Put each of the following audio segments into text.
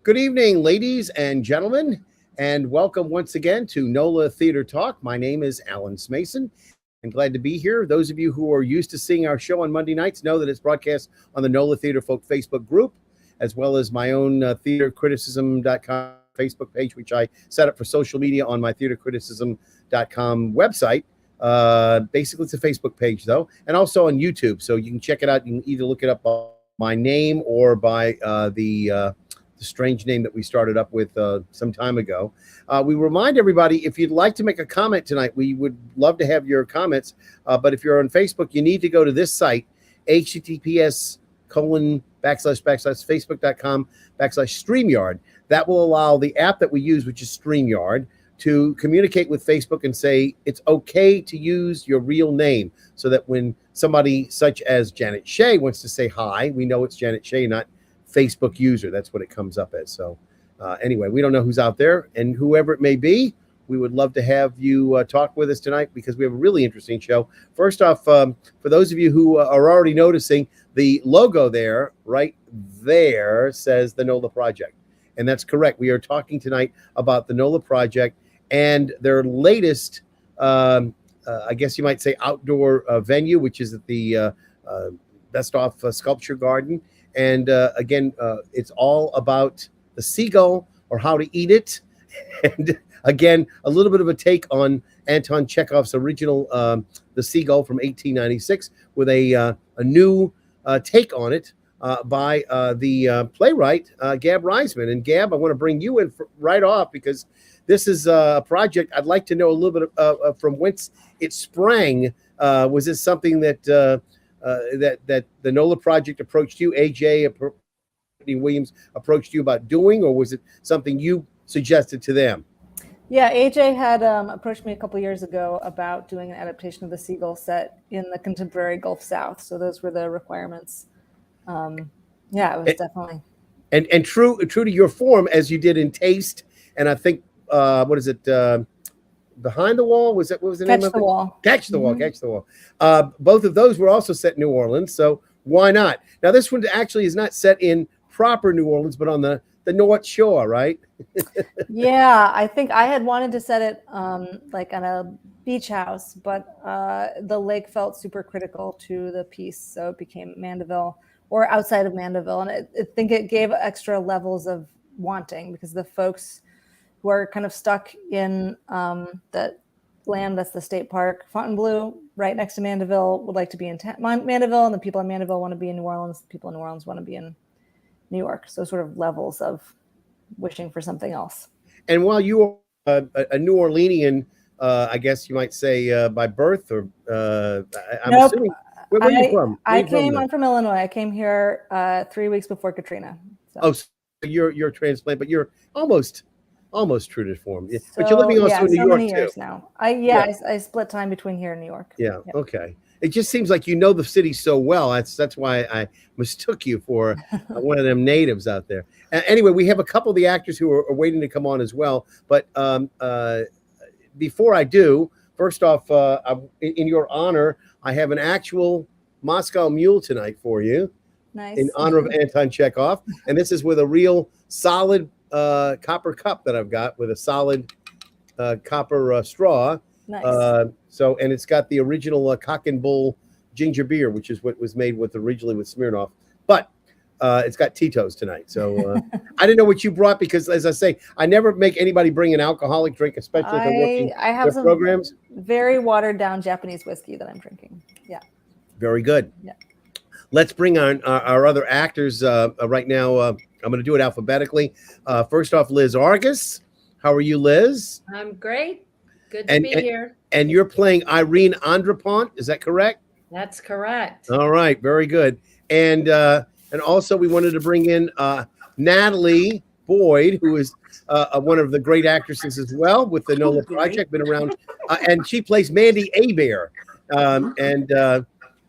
Good evening, ladies and gentlemen, and welcome once again to NOLA Theater Talk. My name is Alan Smason, and glad to be here. Those of you who are used to seeing our show on Monday nights know that it's broadcast on the NOLA Theater Folk Facebook group, as well as my own theatercriticism.com Facebook page, which I set up for social media on my theatercriticism.com website. Basically, it's a Facebook page, though, and also on YouTube, so you can check it out. You can either look it up by my name or by the strange name that we started up with some time ago. We remind everybody, if you'd like to make a comment tonight, we would love to have your comments. But if you're on Facebook, you need to go to this site, https://facebook.com/StreamYard. That will allow the app that we use, which is StreamYard, to communicate with Facebook and say it's okay to use your real name, so that when somebody such as Janet Shea wants to say hi, we know it's Janet Shea, not Facebook user. That's what it comes up as. So anyway, we don't know who's out there, and whoever it may be, we would love to have you talk with us tonight, because we have a really interesting show. First off, for those of you who are already noticing, the logo there, right there, says the NOLA Project. And that's correct. We are talking tonight about the NOLA Project and their latest, I guess you might say, outdoor venue, which is at the Best Off Sculpture Garden. And again, it's all about the seagull, or how to eat it. And again, a little bit of a take on Anton Chekhov's original The Seagull from 1896, with a new take on it by the playwright Gab Reisman. And Gab, I want to bring you in right off, because this is a project I'd like to know a little bit from whence it sprang. Was this something that that the NOLA Project approached you, AJ Williams approached you about doing, or was it something you suggested to them? Yeah, AJ had approached me a couple years ago about doing an adaptation of the Seagull set in the contemporary Gulf South. So those were the requirements. Yeah, it was definitely. And true to your form, as you did in Taste, and I think what is it? Behind the Wall, what was the name of it? Catch the Wall. Both of those were also set in New Orleans, so why not? Now this one actually is not set in proper New Orleans, but on the North Shore, right? Yeah, I think I had wanted to set it like on a beach house, but the lake felt super critical to the piece, so it became Mandeville or outside of Mandeville, and I think it gave extra levels of wanting, because the folks who are kind of stuck in that land that's the state park, Fontainebleau, right next to Mandeville, would like to be in Mandeville, and the people in Mandeville want to be in New Orleans. The people in New Orleans want to be in New York. So sort of levels of wishing for something else. And while you are a New Orleanian, I guess you might say by birth, or I'm assuming. Where are you from? I'm from Illinois. I came here 3 weeks before Katrina. So. Oh, so you're transplant, but you're almost true to form. So, but you're living also in New York many years now. I split time between here and New York. Yeah. Okay. It just seems like you know the city so well. That's why I mistook you for one of them natives out there. Anyway, we have a couple of the actors who are waiting to come on as well. But before I do, first off, in your honor, I have an actual Moscow Mule tonight for you. Nice. In honor of Anton Chekhov. And this is with a real solid copper cup that I've got, with a solid copper straw. Nice. And it's got the original Cock and Bull ginger beer, which is what was made originally with Smirnoff. But it's got Tito's tonight. So I didn't know what you brought, because, as I say, I never make anybody bring an alcoholic drink, especially if they're working I have some programs. Very watered down Japanese whiskey that I'm drinking. Yeah. Very good. Yeah. Let's bring on our other actors right now. I'm going to do it alphabetically. First off, Liz Argus. How are you, Liz? I'm great. Good to be here. And you're playing Irene Andrepont. Is that correct? That's correct. All right. Very good. And also we wanted to bring in Natalie Boyd, who is one of the great actresses as well with the NOLA Project, been around. And she plays Mandi Hebert.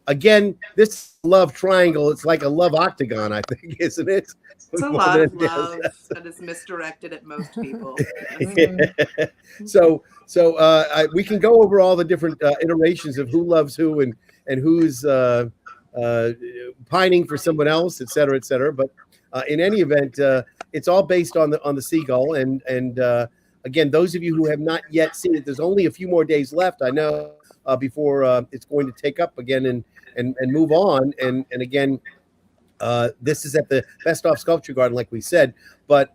Again, this love triangle, it's like a love octagon, I think, isn't it? It's a lot of love that is misdirected at most people. Yeah. So we can go over all the different iterations of who loves who and who's pining for someone else, et cetera, et cetera. But in any event, it's all based on the Seagull. And again, those of you who have not yet seen it, there's only a few more days left, I know, before it's going to take up again and move on. And again, this is at the Best Off Sculpture Garden, like we said, but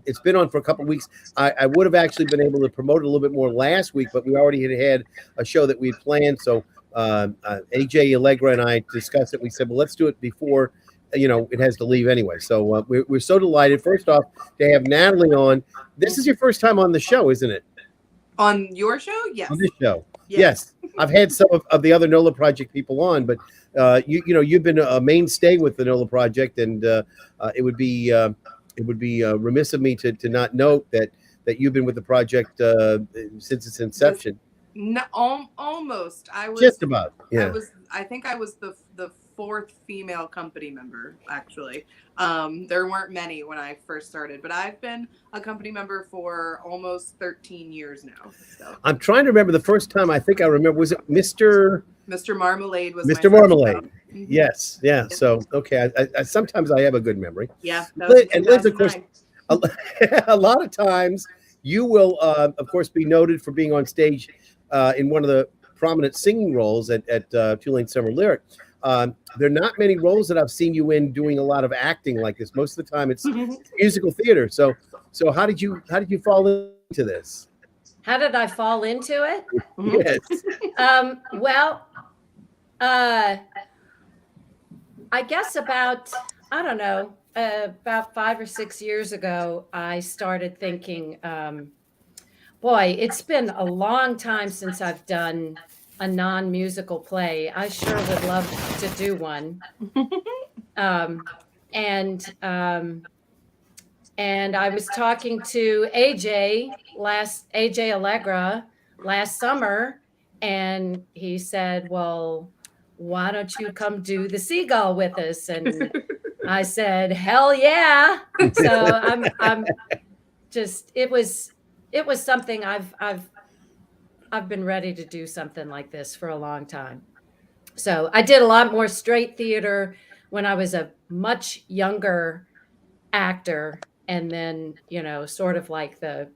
it's been on for a couple of weeks. I would have actually been able to promote it a little bit more last week, but we already had a show that we had planned. So AJ Allegra and I discussed it. We said, well, let's do it before, it has to leave anyway. So we're so delighted, first off, to have Natalie on. This is your first time on the show, isn't it? On your show? Yes. On this show. Yes. I've had some of the other NOLA Project people on, but you've been a mainstay with the NOLA Project, and it would be remiss of me to not note that you've been with the project since its inception. No, almost. I was just about. Yeah. I think I was the fourth female company member, actually. There weren't many when I first started, but I've been a company member for almost 13 years now. So. I'm trying to remember the first time. I think I remember. Was it Mr. Marmalade? Was Mr. Marmalade? Mm-hmm. Yes. Yeah. So okay. I sometimes I have a good memory. Yeah. And Liz, of course, a lot of times you will, of course, be noted for being on stage in one of the prominent singing roles at Tulane Summer Lyric. There are not many roles that I've seen you in doing a lot of acting like this. Most of the time, it's musical theater. So how did you fall into this? How did I fall into it? Yes. Well, I guess about 5 or 6 years ago, I started thinking, boy, it's been a long time since I've done a non-musical play. I sure would love to do one. And I was talking to AJ Allegra last summer, and he said, well, why don't you come do the Seagull with us? And I said, hell yeah. So I'm just, it was something I've been ready to do something like this for a long time. So I did a lot more straight theater when I was a much younger actor. And then, sort of like the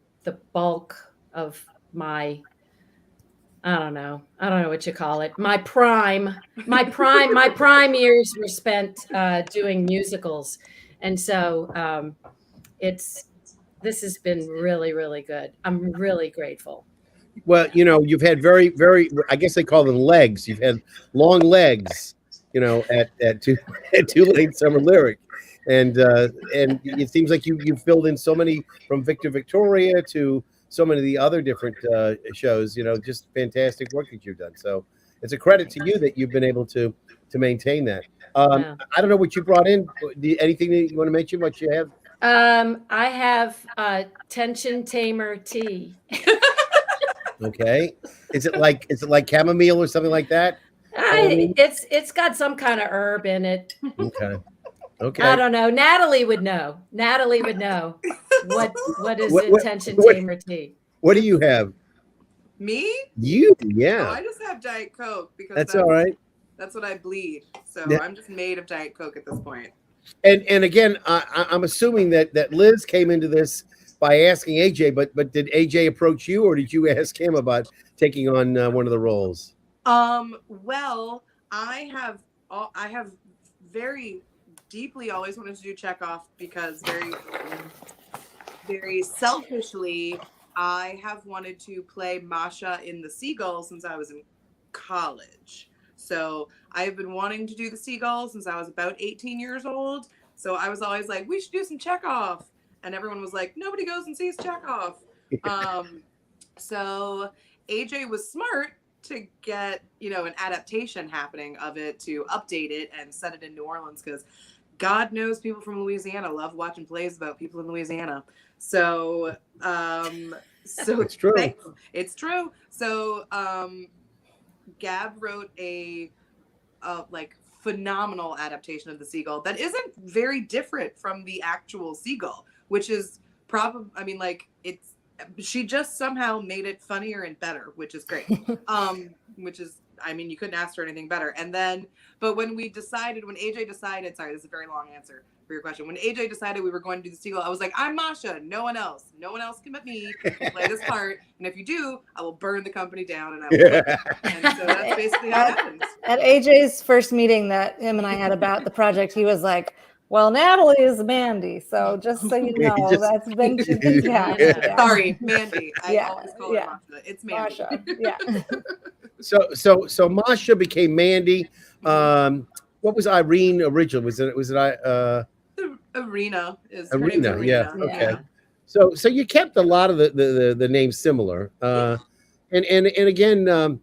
bulk of my, I don't know what you call it. My prime years were spent doing musicals. And so this has been really, really good. I'm really grateful. Well, you've had very, very, I guess they call them legs. You've had long legs, at Tulane Summer Lyric. And it seems like you filled in so many, from Victor Victoria to so many of the other different shows, just fantastic work that you've done. So it's a credit to you that you've been able to maintain that. I don't know what you brought in. Anything that you want to mention, what you have? I have tension tamer tea. Okay. Is it like chamomile or something like that? It's got some kind of herb in it. Okay. I don't know. Natalie would know. What is tension tamer tea? What do you have? Me? You? Yeah. Oh, I just have Diet Coke because that's all right. That's what I bleed. So yeah. I'm just made of Diet Coke at this point. And again, I'm assuming that Liz came into this by asking AJ, but did AJ approach you, or did you ask him about taking on one of the roles? Well, I have very deeply always wanted to do Chekhov because very, very selfishly, I have wanted to play Masha in the Seagull since I was in college. So I have been wanting to do the Seagull since I was about 18 years old. So I was always like, we should do some Chekhov. And everyone was like, nobody goes and sees Chekhov. So AJ was smart to get, an adaptation happening of it, to update it and set it in New Orleans, because God knows people from Louisiana love watching plays about people in Louisiana. So it's true. It's true. So Gab wrote a phenomenal adaptation of the Seagull that isn't very different from the actual Seagull, which is she just somehow made it funnier and better, which is great. Which is I mean, you couldn't ask for anything better. And then, but when AJ decided, sorry, this is a very long answer for your question. When AJ decided we were going to do the Seagull, I was like, I'm Masha. No one else can but me play this part. And if you do, I will burn the company down. And I will. And so that's basically how it happened. At AJ's first meeting that him and I had about the project, he was like, well, Natalie is Mandi. So just so you know, that's been Yeah. Sorry, Mandi. I always call her Masha. It's Mandi. Masha. Yeah. So Masha became Mandi. What was Irene originally? Was it Arena is Arena? Arena. Yeah. Okay. So you kept a lot of the names similar. And again,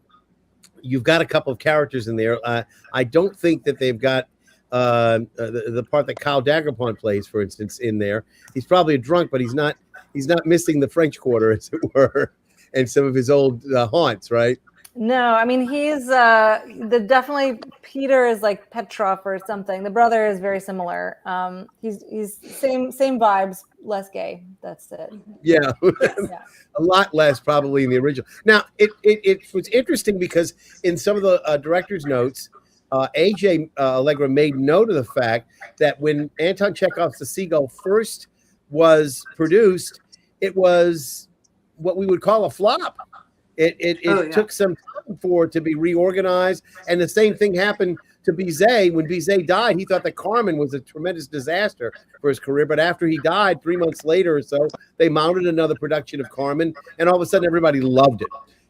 you've got a couple of characters in there. I don't think that they've got the part that Kyle Andrepont plays, for instance, in there. He's probably a drunk, but he's not missing the French Quarter, as it were, and some of his old haunts, right? No, I mean, he's definitely Peter is like Petrov or something. The brother is very similar. He's same vibes, less gay. That's it. Yeah. A lot less probably in the original. Now it was interesting because in some of the director's notes, AJ Allegra made note of the fact that when Anton Chekhov's The Seagull first was produced, it was what we would call a flop. It took some time for it to be reorganized. And the same thing happened to Bizet. When Bizet died, he thought that Carmen was a tremendous disaster for his career. But after he died, 3 months later or so, they mounted another production of Carmen. And all of a sudden, everybody loved it.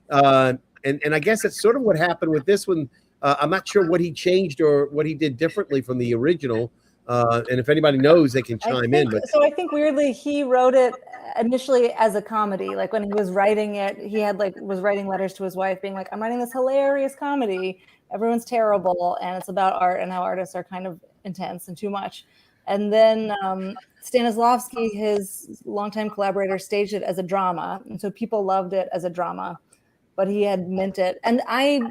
And I guess that's sort of what happened with this one. I'm not sure what he changed or what he did differently from the original. And if anybody knows, they can chime in. But so I think weirdly, he wrote it initially as a comedy. Like when he was writing it, he had was writing letters to his wife being like, I'm writing this hilarious comedy. Everyone's terrible. And it's about art and how artists are kind of intense and too much. And then Stanislavski, his longtime collaborator, staged it as a drama. And so people loved it as a drama, but he had meant it. And I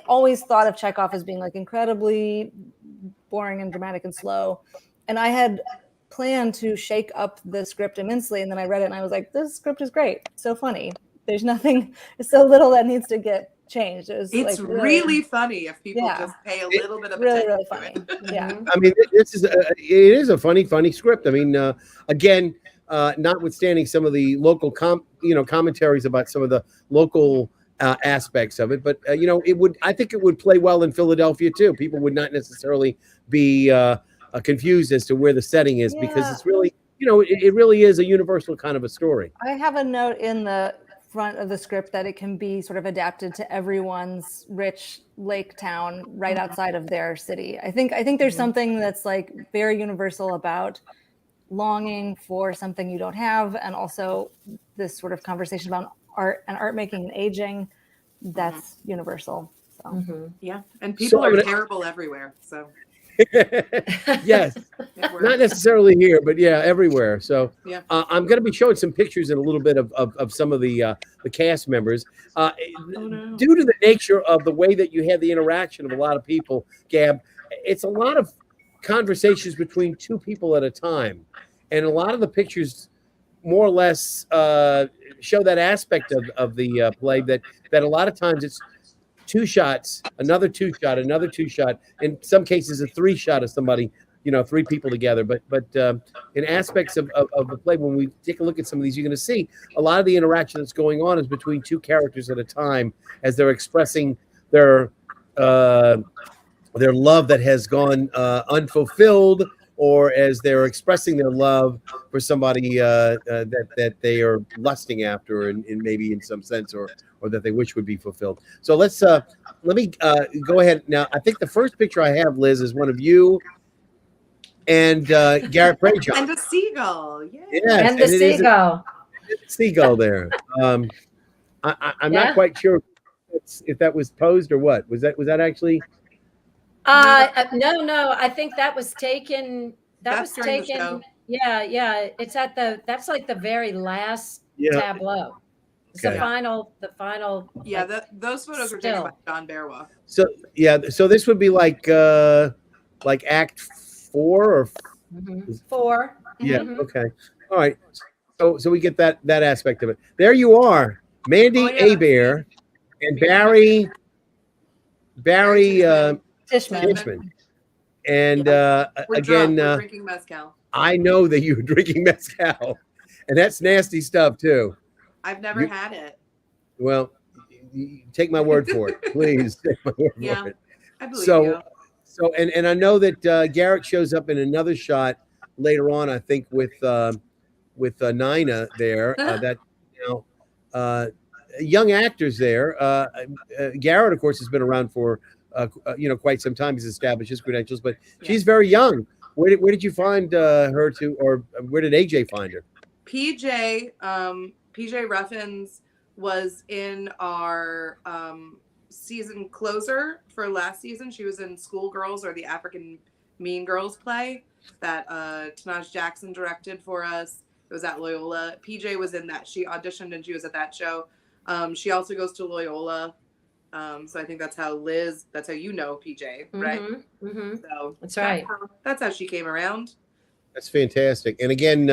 always thought of Chekhov as being like incredibly boring and dramatic and slow. And I had planned to shake up the script immensely. And then I read it and I was like, this script is great. So funny. There's nothing, so little that needs to get changed. It's like really funny if people just pay a little bit of attention. Really funny. Yeah. I mean, it is a funny script. I mean, again, notwithstanding some of the local commentaries about some of the local aspects of it, but I think it would play well in Philadelphia too. People would not necessarily be confused as to where the setting is because it's really, it really is a universal kind of a story. I have a note in the front of the script that it can be sort of adapted to everyone's rich lake town right outside of their city. I think there's something that's like very universal about longing for something you don't have, and also this sort of conversation about art and art making and aging. That's universal. So yeah, and people are terrible everywhere. So yes, not necessarily here, but yeah, everywhere. So I'm going to be showing some pictures in a little bit of some of the cast members. Due to the nature of the way that you had the interaction of a lot of people, Gab, it's a lot of conversations between two people at a time, and a lot of the pictures more or less show that aspect of the play that a lot of times it's 2 shots, another 2 shot, another 2 shot. In some cases, a 3 shot of somebody, 3 people together. But in aspects of the play, when we take a look at some of these, you're going to see a lot of the interaction that's going on is between 2 characters at a time as they're expressing their love that has gone unfulfilled, or as they're expressing their love for somebody that they are lusting after, and maybe in some sense, or that they wish would be fulfilled. So let me go ahead now. I think the first picture I have, Liz, is one of you and Garrett Prejean. And the seagull. Yes, and the seagull. Seagull there. I'm not quite sure if that was posed or what. Was that actually? No. I think that was taken. That was taken. Yeah. It's at that's like the very last tableau. Okay. The final. Yeah, those photos were taken by John Berwa. So this would be like Act 4 or 4. Yeah. Okay. All right. So we get that aspect of it. There you are, Mandi Hebert and Barry Barry Tishman. Tishman. And We're again, drunk. We're drinking mezcal. I know that you were drinking mezcal, and that's nasty stuff too. I've never had it. Well, take my word for it, please. Take my word for it. I believe you. So, and I know that Garrett shows up in another shot later on. I think with Nina there. That young actors there. Garrett, of course, has been around for quite some time. He's established his credentials, but she's very young. Where did you find her to, or where did AJ find her? PJ Ruffins was in our season closer for last season. She was in Schoolgirls, or the African Mean Girls play that Tanaj Jackson directed for us. It was at Loyola. PJ was in that. She auditioned and she was at that show. She also goes to Loyola. So I think that's how you know PJ, right? Mm-hmm. So that's right. That's how she came around. That's fantastic. And again,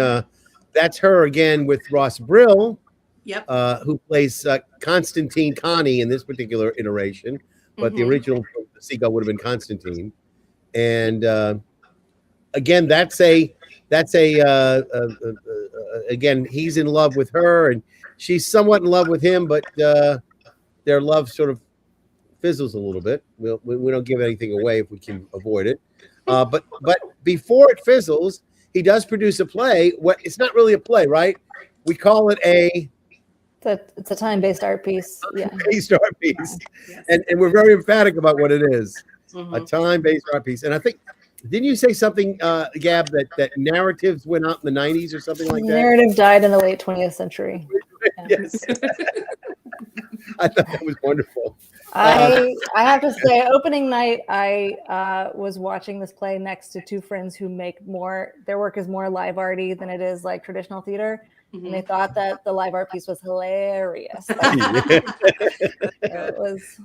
that's her again with Ross Brill. Yep. Who plays Constantine Connie in this particular iteration, but the original Seagull would have been Constantine. And again, again, he's in love with her, and she's somewhat in love with him, but their love sort of fizzles a little bit. We don't give anything away if we can avoid it. But before it fizzles, he does produce a play. It's not really a play, right? We call it it's a time-based art piece. Yeah. Based art piece. Yes. And we're very emphatic about what it is. A time-based art piece. And I think, didn't you say something, Gab, that narratives went out in the 90s or something like that? Narrative died in the late 20th century. Yes. I thought that was wonderful. I have to say, opening night, I was watching this play next to two friends who their work is more live arty than it is like traditional theater. And they thought that the live art piece was hilarious. It was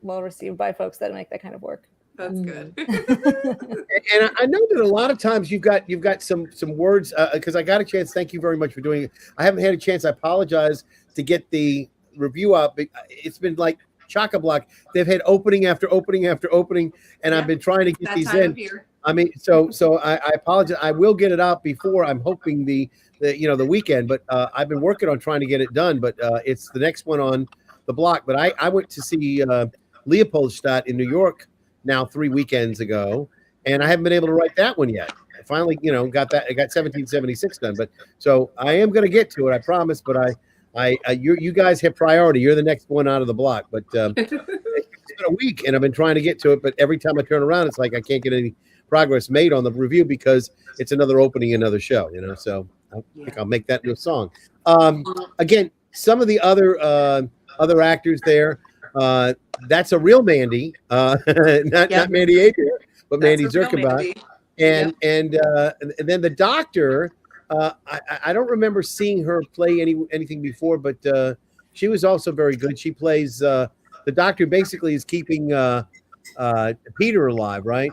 well received by folks that make that kind of work. That's good. And I know that a lot of times you've got some words, because I got a chance. Thank you very much for doing it. I haven't had a chance. I apologize to get the review up. It's been like chock-a-block. They've had opening after opening after opening, and I've been trying to get these in. I mean, so I apologize. I will get it out before. I'm hoping the weekend, but I've been working on trying to get it done. But it's the next one on the block. But I went to see Leopoldstadt in New York now 3 weekends ago, and I haven't been able to write that one yet. I finally, got that. I got 1776 done. But so I am going to get to it. I promise. But you guys have priority. You're the next one out of the block. But it's been a week, and I've been trying to get to it. But every time I turn around, it's like I can't get any progress made on the review because it's another opening, another show. So I think I'll make that into a song. Again, some of the other actors there. That's a real Mandi, not Mandi Adria, but Mandi Zerkenbach. And then the doctor. I don't remember seeing her play anything before, but she was also very good. She plays the doctor. Basically, is keeping Peter alive, right?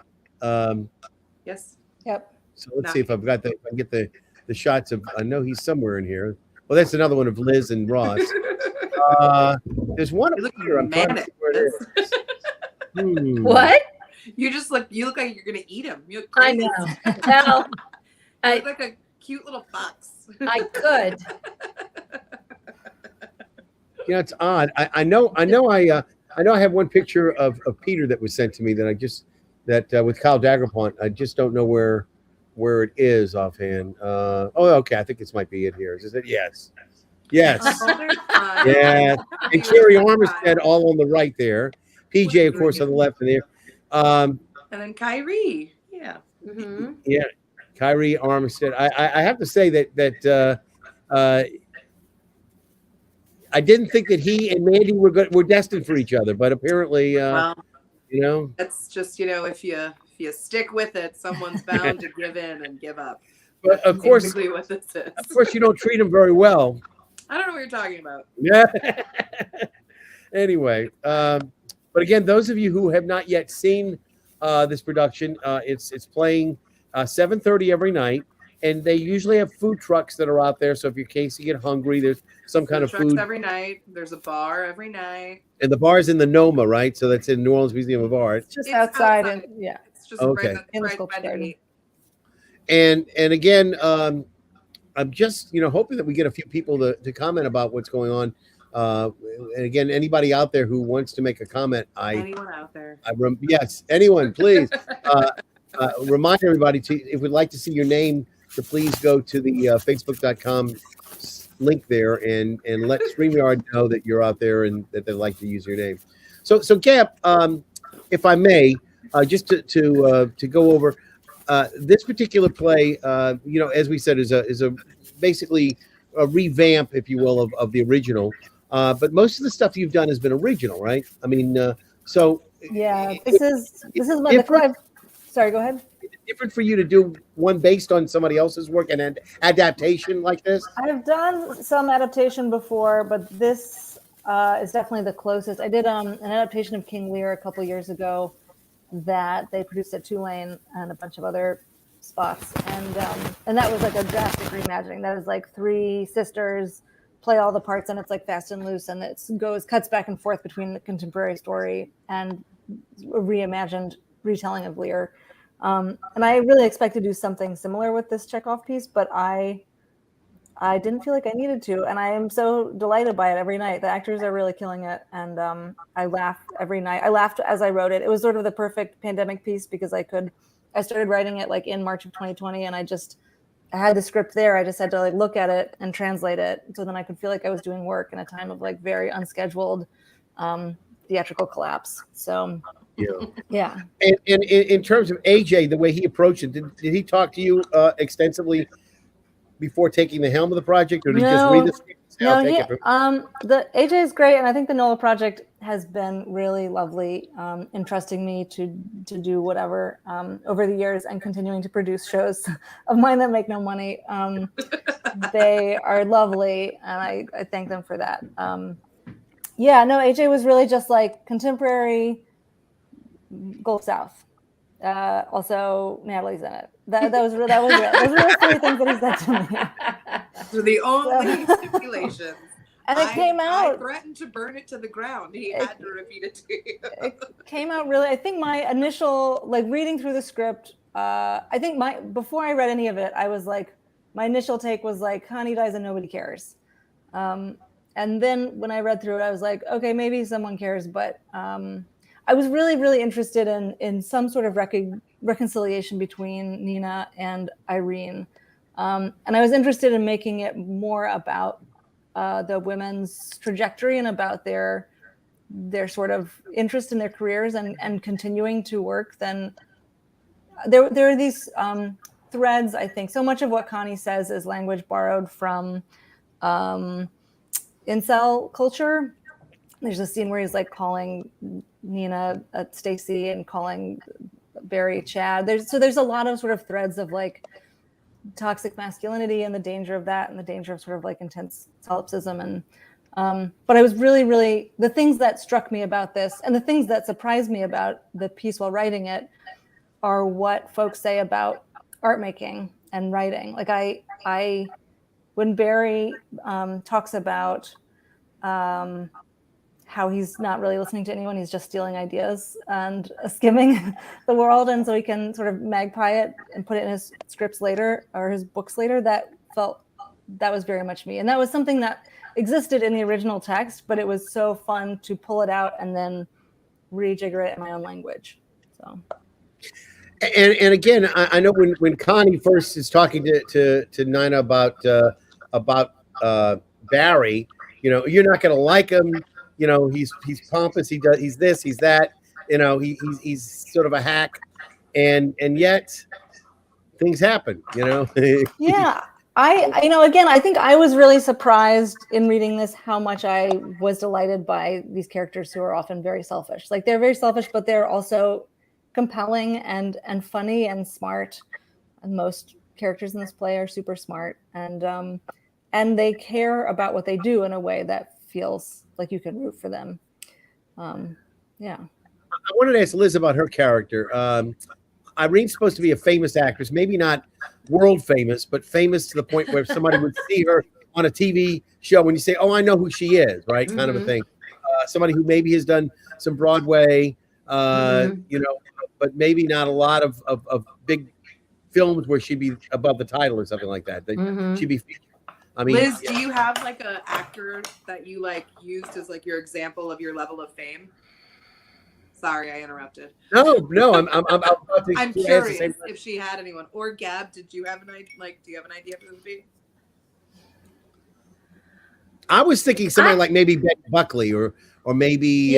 Yes. Yep. So let's see if I've got if I can get the shots of. I know he's somewhere in here. Well, that's another one of Liz and Ross. There's one up here. I'm trying to see where it is. What? You look like you're gonna eat him. You look crazy. I know. Well, you look like a cute little fox. I could. It's odd. I know I have one picture of Peter that was sent to me that with Kyle Andrepont. I just don't know where it is offhand. Okay. I think this might be it here. Is it? Yes. Yeah. And Carrie Armistead all on the right there. PJ, of course, on the left and there. And then Kyrie. Yeah. Mm-hmm. Yeah. Kyrie Armistead. I have to say that I didn't think that he and Mandi were destined for each other, but apparently, that's just if you stick with it, someone's bound to give in and give up. But of course, what this is. Of course, you don't treat them very well. I don't know what you're talking about. Yeah. Anyway, but again, those of you who have not yet seen this production, it's playing 7:30 every night, and they usually have food trucks that are out there. So if you're in case you get hungry, there's some kind of Trucks food. every night. There's a bar every night. And the bar's in the NOMA, right? So that's in New Orleans Museum of Art. It's just It's outside, outside. and yeah. It's just Okay. right, In the right sculpture by the garden. gate. And again, I'm just hoping that we get a few people to comment about what's going on. And again, anybody out there who wants to make a comment, Anyone out there? yes, anyone, please remind everybody if we'd like to see your name, to please go to the facebook.com link there and let StreamYard know that you're out there and that they'd like to use your name. So Gab, if I may, just to go over this particular play, as we said, is a basically a revamp, if you will, of the original. But most of the stuff you've done has been original, right? I mean, so Yeah, this is my the sorry, go ahead. Different for you to do one based on somebody else's work and an adaptation like this? I've done some adaptation before, but this is definitely the closest. I did an adaptation of King Lear a couple years ago that they produced at Tulane and a bunch of other spots, and that was like a drastic reimagining. That was like 3 sisters play all the parts, and it's like fast and loose, and it cuts back and forth between the contemporary story and a reimagined retelling of Lear. And I really expect to do something similar with this Chekhov piece, but I didn't feel like I needed to, and I am so delighted by it every night. The actors are really killing it, and I laugh every night. I laughed as I wrote it. It was sort of the perfect pandemic piece because I started writing it like in March of 2020, and I had the script there. I just had to like look at it and translate it, so then I could feel like I was doing work in a time of like very unscheduled theatrical collapse. So yeah. And in terms of AJ, the way he approached it, did he talk to you extensively before taking the helm of the project, or did he just read the script? The AJ is great, and I think the NOLA project has been really lovely, entrusting me to do whatever over the years and continuing to produce shows of mine that make no money. They are lovely, and I thank them for that. AJ was really just like contemporary Gulf South. Also, Natalie's in it. That was it. Those were the 3 things that he said to me. So the only stipulations. And it came out. I threatened to burn it to the ground. He had to repeat it to you. It came out really. I think my initial reading through the script. I think before I read any of it, I was like, my initial take was like, Connie dies and nobody cares. And then when I read through it, I was like, okay, maybe someone cares, but. I was really, really interested in some sort of reconciliation between Nina and Irene. And I was interested in making it more about the women's trajectory and about their sort of interest in their careers and continuing to work. Then there are these threads, I think. So much of what Connie says is language borrowed from incel culture. There's a scene where he's like calling Nina Stacy and calling Barry Chad. There's a lot of sort of threads of like toxic masculinity and the danger of that and the danger of sort of like intense solipsism. And but I was really, really, the things that struck me about this and the things that surprised me about the piece while writing it are what folks say about art making and writing. Like I when Barry talks about how he's not really listening to anyone, he's just stealing ideas and skimming the world, and so he can sort of magpie it and put it in his scripts later or his books later. That was very much me, and that was something that existed in the original text, but it was so fun to pull it out and then rejigger it in my own language. So and again, I know when Connie first is talking to Nina about Barry, you're not going to like him. He's pompous. He's this. He's that. He's sort of a hack, and yet things happen. Yeah. I think I was really surprised in reading this how much I was delighted by these characters who are often very selfish. Like they're very selfish, but they're also compelling and funny and smart. And most characters in this play are super smart, and they care about what they do in a way that feels like you can root for them. I wanted to ask Liz about her character. Irene's supposed to be a famous actress, maybe not world famous, but famous to the point where somebody would see her on a TV show when you say, "Oh, I know who she is," right? Kind of a thing. Somebody who maybe has done some Broadway, you know, but maybe not a lot of big films where she'd be above the title or something like that. She'd be featured. I mean, Liz, do you have like an actor that you like used as like your example of your level of fame? Sorry, I interrupted. No, I'm about to I'm curious if she had anyone. Or Gab, did you have an idea? Like, do you have an idea for this be? I was thinking somebody like maybe Betty Buckley or maybe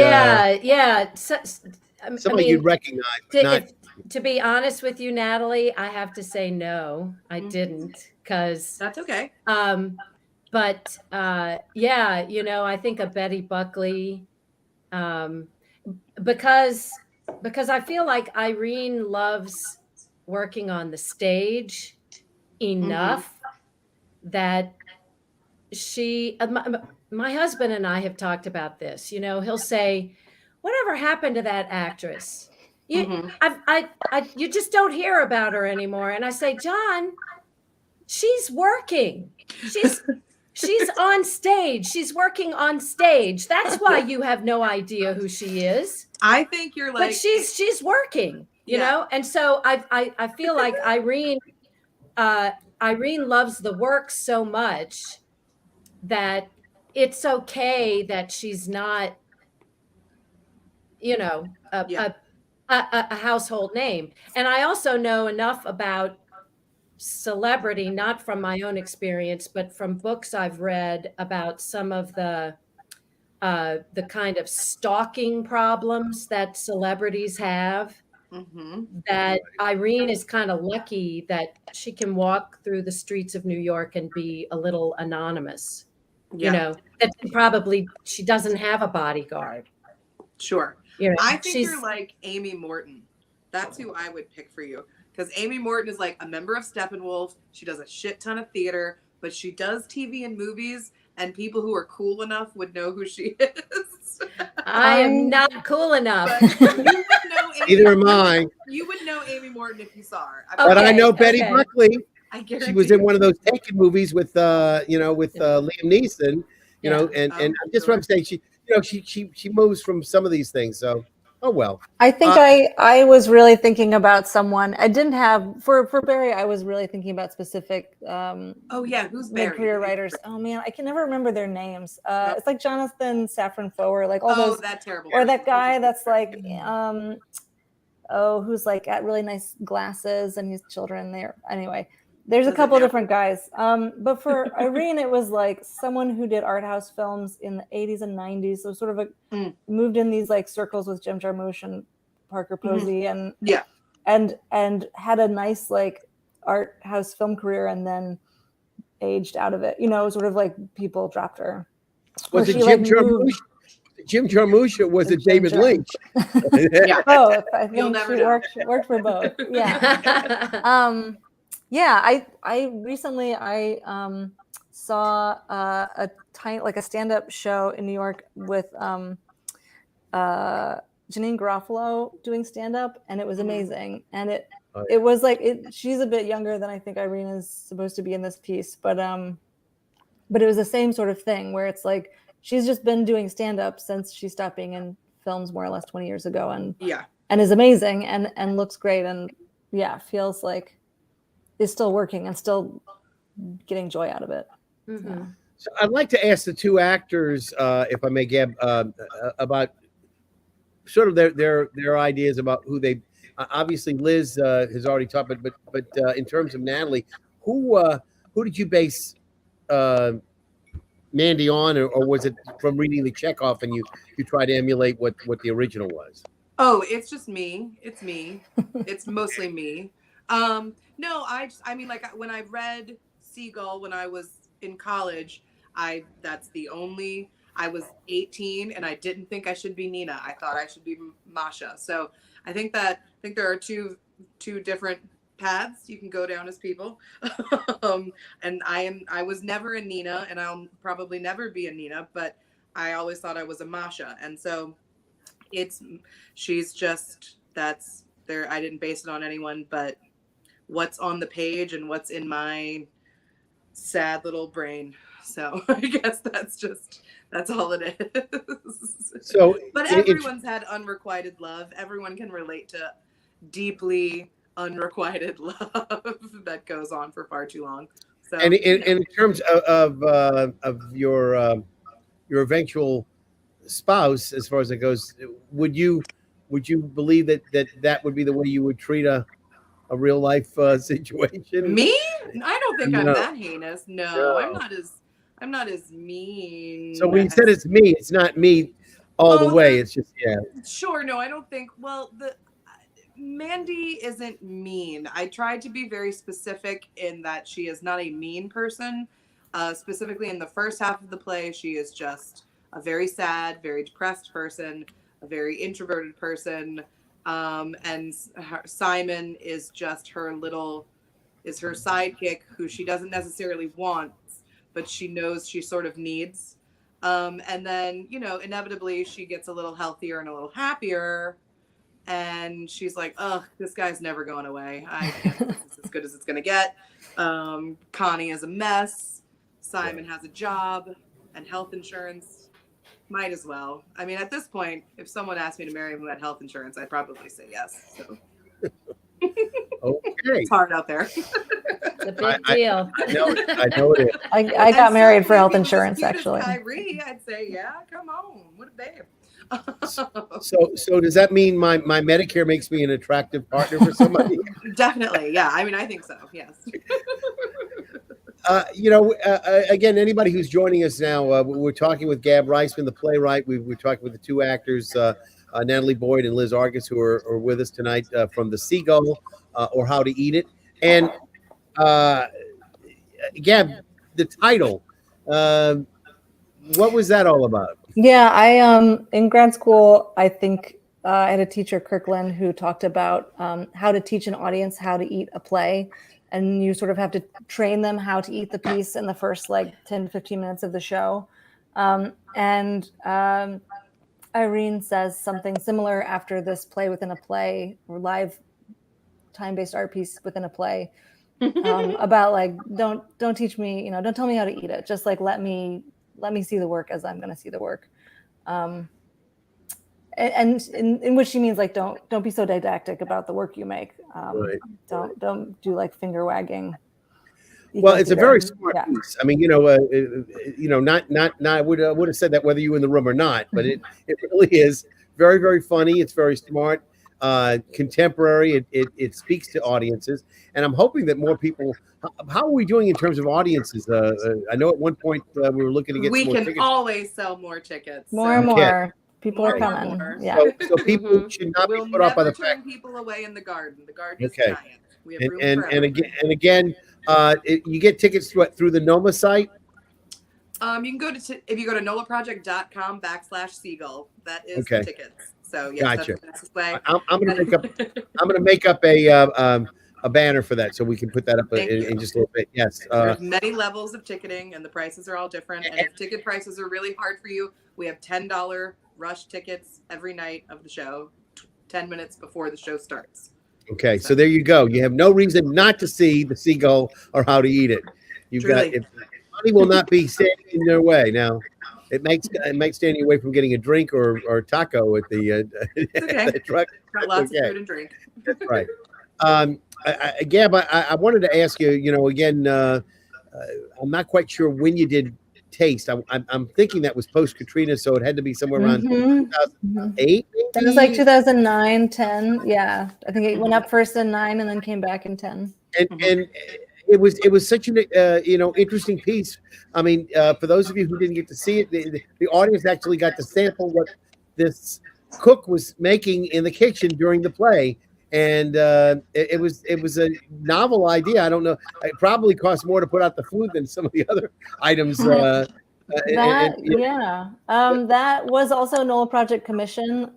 somebody you'd recognize. To be honest with you, Natalie, I have to say no, I didn't, because that's okay. But yeah, you know, I think of Betty Buckley, because I feel like Irene loves working on the stage enough that she, my husband and I have talked about this. You know, he'll say, "Whatever happened to that actress? You, you just don't hear about her anymore." And I say, "John, she's working. She's on stage. She's working on stage. That's why you have no idea who she is." I think you're like, but she's working, you know. And so I feel like Irene loves the work so much that it's okay that she's not, you know, a household name. And I also know enough about celebrity, not from my own experience, but from books I've read about some of the kind of stalking problems that celebrities have. That Irene is kind of lucky that she can walk through the streets of New York and be a little anonymous. You know, that she doesn't have a bodyguard. Sure. You know, I think you're like Amy Morton. That's who I would pick for you. Because Amy Morton is like a member of Steppenwolf. She does a shit ton of theater, but she does TV and movies, and people who are cool enough would know who she is. I am not cool enough. Neither am I. You would know Amy Morton if you saw her. But I know Betty Buckley. I guarantee she was in one of those Taken movies with Liam Neeson. You know, and just what I'm saying, she moves from some of these things. So, oh well. I think I was really thinking about someone. I didn't have for Barry. I was really thinking about specific. Who's Barry? Career writers. Oh man, I can never remember their names. It's like Jonathan Safran Foer, like all those. That terrible. Or that guy that's like, who's like got really nice glasses and his children there. Anyway. There's a couple of different guys. But for Irene, it was like someone who did art house films in the 80s and 90s. So sort of moved in these like circles with Jim Jarmusch and Parker Posey and had a nice like art house film career and then aged out of it. You know, sort of like people dropped her. Was it Jim Jarmusch? Jim Jarmusch, or was it David Lynch? Both. I think she worked for both. Yeah. I recently saw a stand-up show in New York with Janine Garofalo doing stand-up, and it was amazing. And it was like she's a bit younger than I think Irene is supposed to be in this piece, but it was the same sort of thing where it's like she's just been doing stand-up since she stopped being in films more or less 20 years ago, and is amazing and looks great and feels like is still working and still getting joy out of it. So I'd like to ask the two actors, if I may, Gab, about sort of their ideas about who they. Obviously, Liz has already talked, but in terms of Natalie, who did you base Mandi on, or was it from reading the Chekhov and you try to emulate what the original was? Oh, it's just me. It's me. It's mostly me. No, I mean, like when I read Seagull when I was in college, I was 18 and I didn't think I should be Nina. I thought I should be Masha. So I think there are two different paths you can go down as people. And I was never a Nina, and I'll probably never be a Nina, but I always thought I was a Masha. And so she's just, that's I didn't base it on anyone, but what's on the page and what's in my sad little brain. So I guess that's all it is. So, but everyone's had unrequited love. Everyone can relate to deeply unrequited love that goes on for far too long. So, and in terms of your eventual spouse, as far as it goes, would you believe that would be the way you would treat a real life situation? Me? I don't think I'm No. that heinous. No, I'm not as mean. So when you said it's me, it's not me all the way. It's just Sure, no, I don't think. Well, Mandi isn't mean. I tried to be very specific in that she is not a mean person. Specifically in the first half of the play, she is just a very sad, very depressed person, a very introverted person. And Simon is just her sidekick who she doesn't necessarily want, but she knows she sort of needs. And then, inevitably she gets a little healthier and a little happier. And she's like, "Oh, this guy's never going away. I can't. This is as good as it's going to get." Connie is a mess. Simon has a job and health insurance. Might as well. I mean, at this point, if someone asked me to marry him who had health insurance, I'd probably say yes. So. okay. It's hard out there. It's a big deal. I know it is. I got married for health insurance, actually. Kyrie, I'd say, yeah, come on, what a babe. So does that mean my Medicare makes me an attractive partner for somebody? Definitely, yeah. I mean, I think so. Yes. Again, anybody who's joining us now, we're talking with Gab Reisman, the playwright. We're talking with the two actors, Natalie Boyd and Liz Argus, who are with us tonight from the Seagull, or How to Eat It. And Gab, the title, what was that all about? Yeah, I in grad school, I think I had a teacher, Kirkland, who talked about how to teach an audience how to eat a play. And you sort of have to train them how to eat the piece in the first 10 to 15 minutes of the show. Irene says something similar after this play within a play, or live time-based art piece within a play, about don't teach me, don't tell me how to eat it. Just let me see the work as I'm going to see the work. And in which she means don't be so didactic about the work you make. Right. Don't do finger wagging. Well, it's a very smart piece. I mean, not I would have said that whether you were in the room or not, but it really is very, very funny. It's very smart, contemporary. It speaks to audiences, and I'm hoping that more people. How are we doing in terms of audiences? I know at one point we were looking to get. We some more can tickets. always sell more tickets. More and more. People are coming. Yeah. So people should not be put off by the fact. People away in the garden. The garden is Okay. giant. We have room for and again, you get tickets through the NOLA site. You can go to if you go to nolaproject.com/Seagull. That is the tickets. So yes, Gotcha. that's the way. I'm gonna make up a banner for that, so we can put that up in just a little bit. Yes. There's many levels of ticketing, and the prices are all different. And if ticket prices are really hard for you, we have $10 rush tickets every night of the show, 10 minutes before the show starts. Okay, so there you go. You have no reason not to see the Seagull or How to Eat It. You've got it. Money will not be standing in their way. Now, it might stand you away from getting a drink or taco at the truck. Got lots of food and drink. That's right. Gab, I wanted to ask you. Again, I'm not quite sure when you did Taste. I'm thinking that was post Katrina, so it had to be somewhere around 2008. That was 2009, 10. Yeah, I think it went up first in 9 and then came back in 10. And it was such an interesting piece. I mean, for those of you who didn't get to see it, the audience actually got to sample what this cook was making in the kitchen during the play. And it was a novel idea. I don't know. It probably cost more to put out the food than some of the other items. That was also NOLA Project Commission.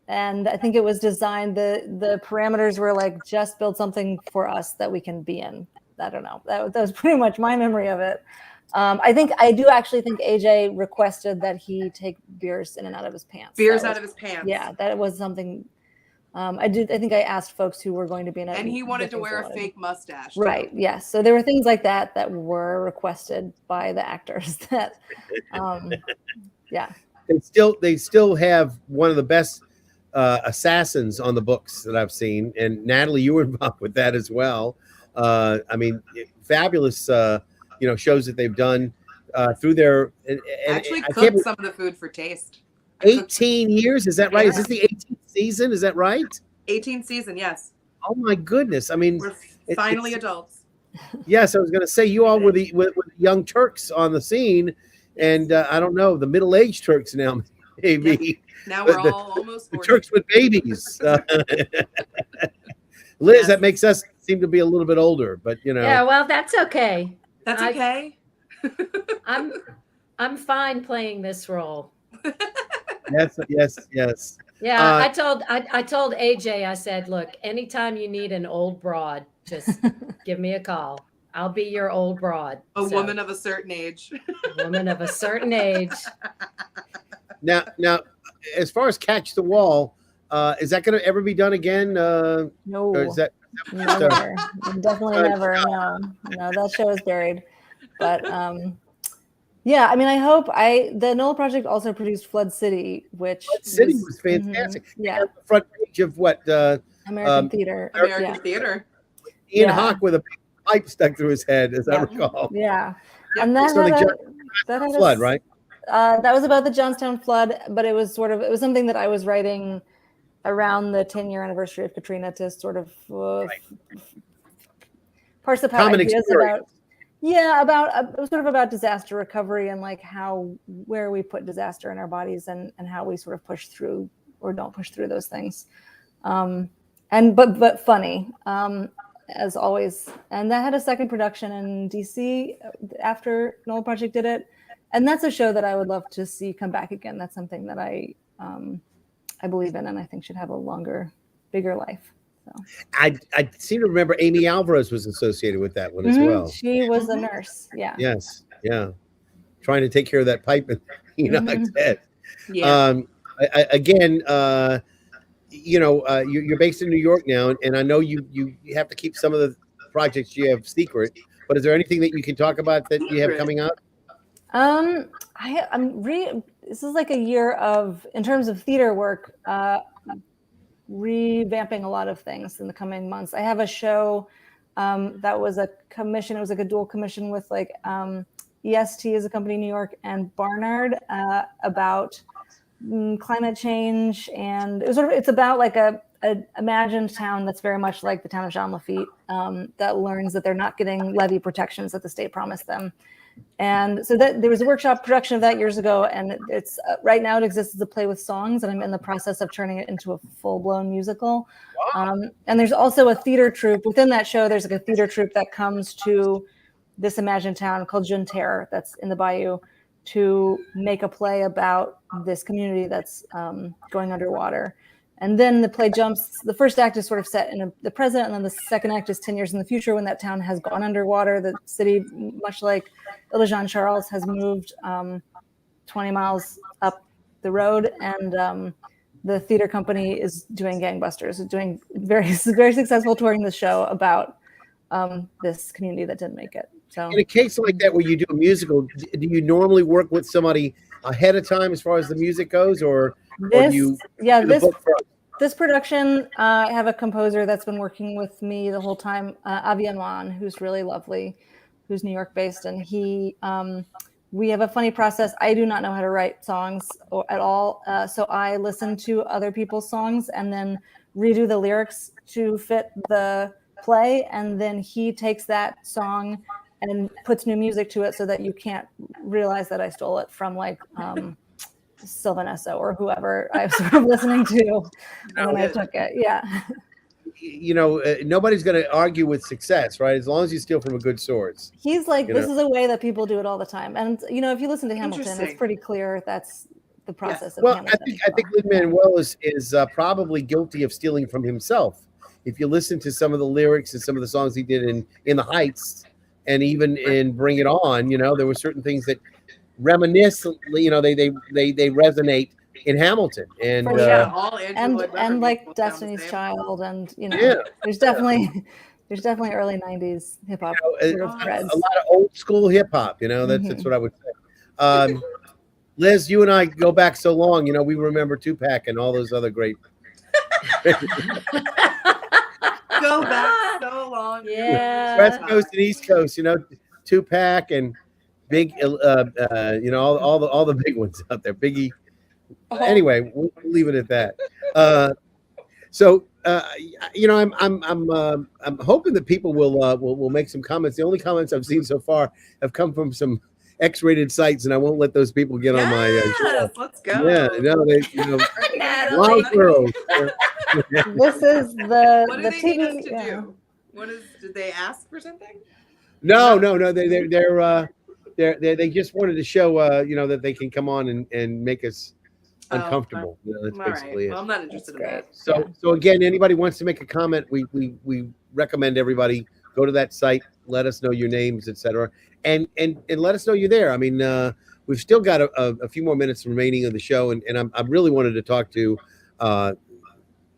And I think it was designed, the parameters were just build something for us that we can be in. I don't know. That was pretty much my memory of it. I do actually think AJ requested that he take beers in and out of his pants. Out of his pants. Yeah, that was something I think I asked folks who were going to be in it. And he wanted to wear a wanted. fake mustache. too. Right. Yes. So there were things like that that were requested by the actors. That, yeah. They still have one of the best assassins on the books that I've seen, and Natalie, you were involved with that as well. I mean, fabulous, shows that they've done through their. And I actually I can't cooked believe- some of the food for taste. 18 years, is that right? Is Yeah. this the 18th season? Is that right? 18th season, yes. Oh my goodness! I mean, We're finally adults. yes, I was going to say you all were the young Turks on the scene, and I don't know, the middle-aged Turks now, maybe. Now But we're all almost The 40. Turks with babies. Liz, Yes. that makes us seem to be a little bit older, but Yeah, well, that's okay. That's I- okay. I'm fine playing this role. yes. Yeah, I told AJ, I said, look, anytime you need an old broad, just give me a call. I'll be your old broad. A So, woman of a certain age. woman of a certain age. Now, as far as Catch the Wall, is that going to ever be done again? No. Or is that Never. Definitely never. No, that show is buried. But yeah, I mean, I hope the NOLA project also produced Flood City, which Flood City was fantastic. Yeah, The front page of what American theater. American Yeah. Theater. Ian Yeah. Hawke with a big pipe stuck through his head, as I Yeah. recall. Yeah, and that So had they a Flood, right? That was about the Johnstown flood, but it was something that I was writing around the 10-year anniversary of Katrina to sort of parse apart Common ideas experience. it was sort of about disaster recovery and like where we put disaster in our bodies and how we sort of push through or don't push through those things. But funny, as always. And that had a second production in DC after NOLA Project did it. And that's a show that I would love to see come back again. That's something that I believe in and I think should have a longer, bigger life. So. I seem to remember Amy Alvarez was associated with that one as well. She was a nurse. Yeah. Yes, yeah, trying to take care of that pipe in Enoch's head. Yeah. You're based in New York now, and I know you have to keep some of the projects you have secret. But is there anything that you can talk about that you have coming up? This is like a year of, in terms of theater work, revamping a lot of things in the coming months. I have a show that was a commission. It was like a dual commission with like EST is a company in New York and Barnard about climate change, and it's about like a imagined town that's very much like the town of Jean Lafitte that learns that they're not getting levee protections that the state promised them. And so that there was a workshop production of that years ago, and it's right now it exists as a play with songs, and I'm in the process of turning it into a full-blown musical. Wow. And there's also a theater troupe within that show. There's like a theater troupe that comes to this imagined town called Jeune Terre that's in the bayou to make a play about this community that's going underwater. And then the play jumps. The first act is sort of set in the present, and then the second act is 10 years in the future when that town has gone underwater. The city, much like Ile-de-Jean-Charles, has moved 20 miles up the road, and the theater company is doing gangbusters, doing very, very successful touring the show about this community that didn't make it. So, in a case like that where you do a musical, do you normally work with somebody ahead of time as far as the music goes, or do you do the book first? This production, I have a composer that's been working with me the whole time, Avian, who's really lovely, who's New York based, and we have a funny process. I do not know how to write songs at all, so I listen to other people's songs and then redo the lyrics to fit the play, and then he takes that song and puts new music to it so that you can't realize that I stole it from like Sylvanessa or whoever I was sort of listening to when I took it. Yeah. Nobody's going to argue with success, right? As long as you steal from a good source. He's like, this is a way that people do it all the time. And, if you listen to Hamilton, it's pretty clear that's the process of Hamilton. I think Lin-Manuel is probably guilty of stealing from himself. If you listen to some of the lyrics and some of the songs he did in The Heights and even in Bring It On, there were certain things that reminisce, they resonate in Hamilton, and For Yeah, sure. all Andrew and Lloyd Webber and like musicals sound the Destiny's same. Child, and Yeah. there's definitely early '90s hip hop a sort of lot threads. of old school hip hop. That's what I would say. Liz, you and I go back so long. We remember Tupac and all those other great. Go back so long. Yeah. West Coast and East Coast. Tupac and Big. All the big ones out there. Biggie. Oh. Anyway, we'll leave it at that. I'm hoping that people will make some comments. The only comments I've seen so far have come from some X-rated sites, and I won't let those people get on my show. Yes, let's go. Yeah, no, they, Natalie. long girls. This is the What do the they need us TV. to Yeah. do? Did they ask for something? No. They just wanted to show that they can come on and make us uncomfortable. That's All basically right. Well, it. I'm not interested in that. So again, anybody wants to make a comment, we recommend everybody go to that site, let us know your names, etc., and let us know you're there. I mean, we've still got a few more minutes remaining of the show, and I really wanted to talk to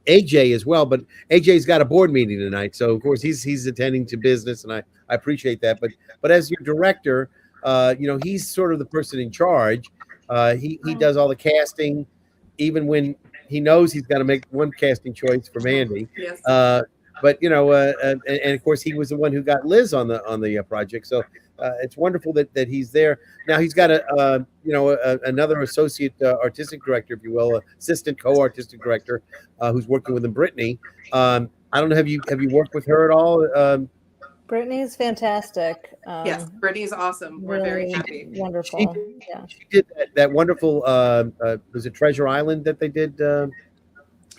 AJ as well, but AJ's got a board meeting tonight, so of course he's attending to business, and I appreciate that. But as your director, he's sort of the person in charge. He does all the casting, even when he knows he's got to make one casting choice for Mandi. Yes. And of course he was the one who got Liz on the project. So it's wonderful that he's there. Now he's got another associate artistic director, if you will, assistant co-artistic director, who's working with him, Brittany. I don't know. Have you worked with her at all? Brittany's fantastic. Yes, Brittany's awesome. We're very really happy. Wonderful. She did that wonderful. Was it Treasure Island that they did? Trying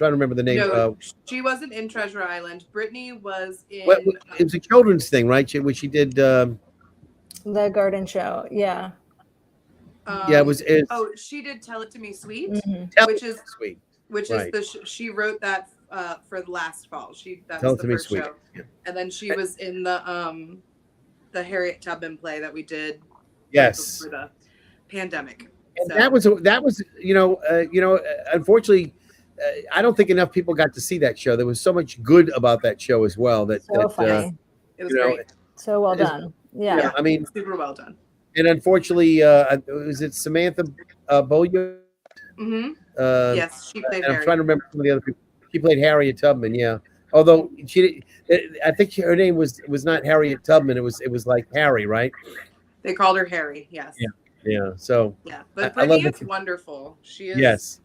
to remember the name. No, she wasn't in Treasure Island. Brittany was in. It was a children's thing, right? Which she did. The garden show. Yeah. It was. Oh, she did Tell It to Me Sweet, Mhm. which is sweet. Which Right. is she wrote that for the last fall. That Tell was It the to Me first Sweet. show, and then she was in the Harriet Tubman play that we did. Yes. For the pandemic. And that was unfortunately, I don't think enough people got to see that show. There was so much good about that show as well. So funny. It was great. So well done. Yeah. I mean, super well done. And unfortunately, was it Samantha Bowyer? Mm-hmm. Yes, she played. I'm trying to remember some of the other people. She played Harriet Tubman. Yeah. Although I think her name was not Harriet Tubman. It was like Harry, right? They called her Harry. Yes. Yeah. So. Yeah, but I love Brittany is wonderful. She is. Yes.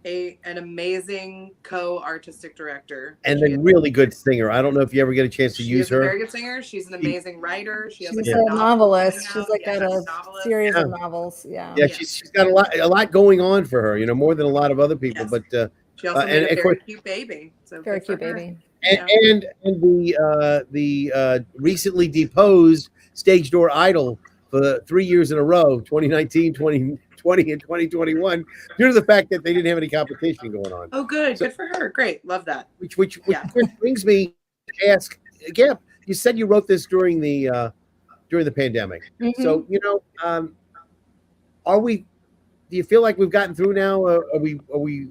An amazing co-artistic director and a really good singer. I don't know if you ever get a chance to use her. She's a very good singer. She's an amazing writer. She's a novelist. She's like got a series of novels. Yeah. She's got a lot going on for her. More than a lot of other people. Yes. But she also made a very cute baby. So very cute baby. And the recently deposed stage door idol for 3 years in a row, 2019, 2020, and 2021, due to the fact that they didn't have any competition going on. Oh, good. Good for her. Great. Love that. Which brings me to ask, Gab, you said you wrote this during the pandemic. Mm-hmm. So, do you feel like we've gotten through now? Are we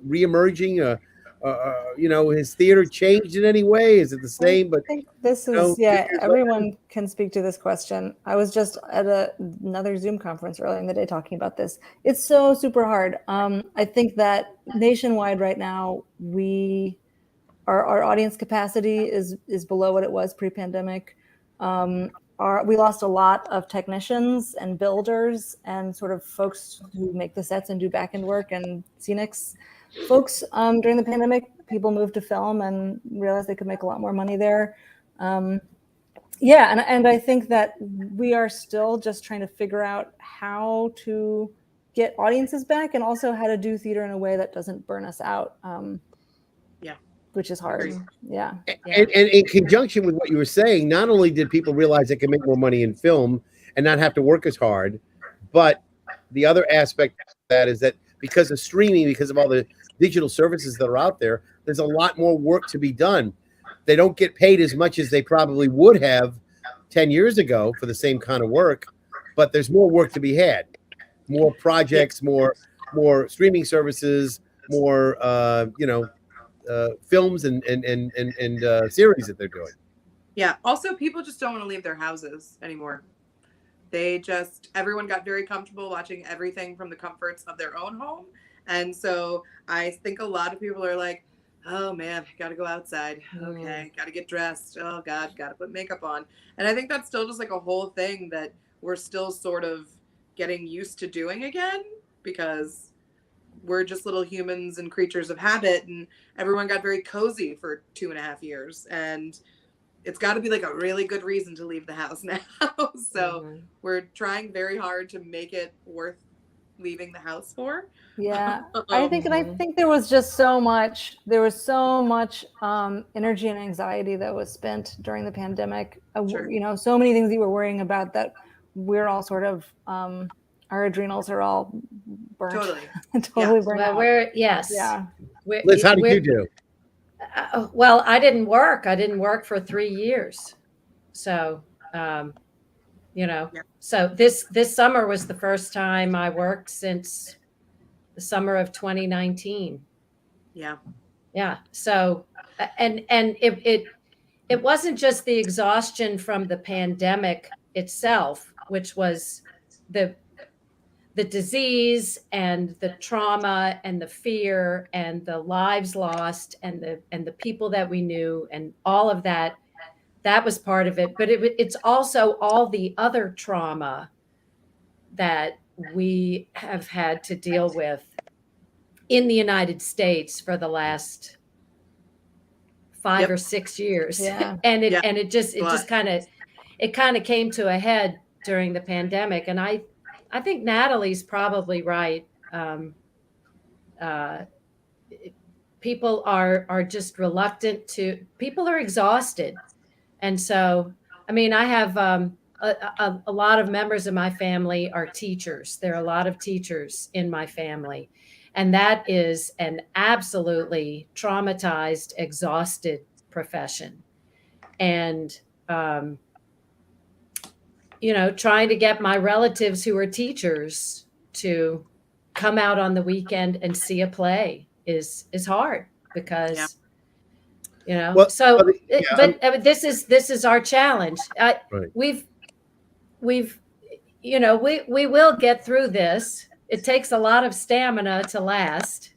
reemerging? Has theater changed in any way? Is it the same? I think this is everyone can speak to this question. I was just at another Zoom conference earlier in the day talking about this. It's so super hard. I think that nationwide right now, our audience capacity is below what it was pre-pandemic. We lost a lot of technicians and builders and sort of folks who make the sets and do back end work and scenics. Folks, during the pandemic, people moved to film and realized they could make a lot more money there. And I think that we are still just trying to figure out how to get audiences back and also how to do theater in a way that doesn't burn us out. Which is hard. Yeah. And in conjunction with what you were saying, not only did people realize they can make more money in film and not have to work as hard, but the other aspect of that is that because of streaming, because of all the digital services that are out there, there's a lot more work to be done. They don't get paid as much as they probably would have 10 years ago for the same kind of work, but there's more work to be had, more projects, more more streaming services, more films and series that they're doing. Yeah. Also, people just don't want to leave their houses anymore. Everyone got very comfortable watching everything from the comforts of their own home. And so I think a lot of people are like, oh man, got to go outside. Okay, got to get dressed. Oh God, got to put makeup on. And I think that's still just like a whole thing that we're still sort of getting used to doing again, because we're just little humans and creatures of habit, and everyone got very cozy for 2.5 years. And it's got to be like a really good reason to leave the house now. So we're trying very hard to make it worth leaving the house for. Yeah, I think there was just so much. There was so much energy and anxiety that was spent during the pandemic. Sure. You know, so many things you were worrying about that we're all sort of our adrenals are all burnt. Totally burnt Well, out. yeah. Liz, how did you do? Well, I didn't work. I didn't work for 3 years. So, so this summer was the first time I worked since the summer of 2019. Yeah. Yeah. So, and it wasn't just the exhaustion from the pandemic itself, which was the disease and the trauma and the fear and the lives lost and the people that we knew and all of that. That was part of it. But it's also all the other trauma that we have had to deal with in the United States for the last 5 or 6 years. Yeah. And it just kind of came to a head during the pandemic. And I think Natalie's probably right. People are just reluctant to. People are exhausted, and so I mean, I have a lot of members of my family are teachers. There are a lot of teachers in my family, and that is an absolutely traumatized, exhausted profession, and trying to get my relatives who are teachers to come out on the weekend and see a play is hard because, Well, but this is our challenge. Right. We will get through this. It takes a lot of stamina to last.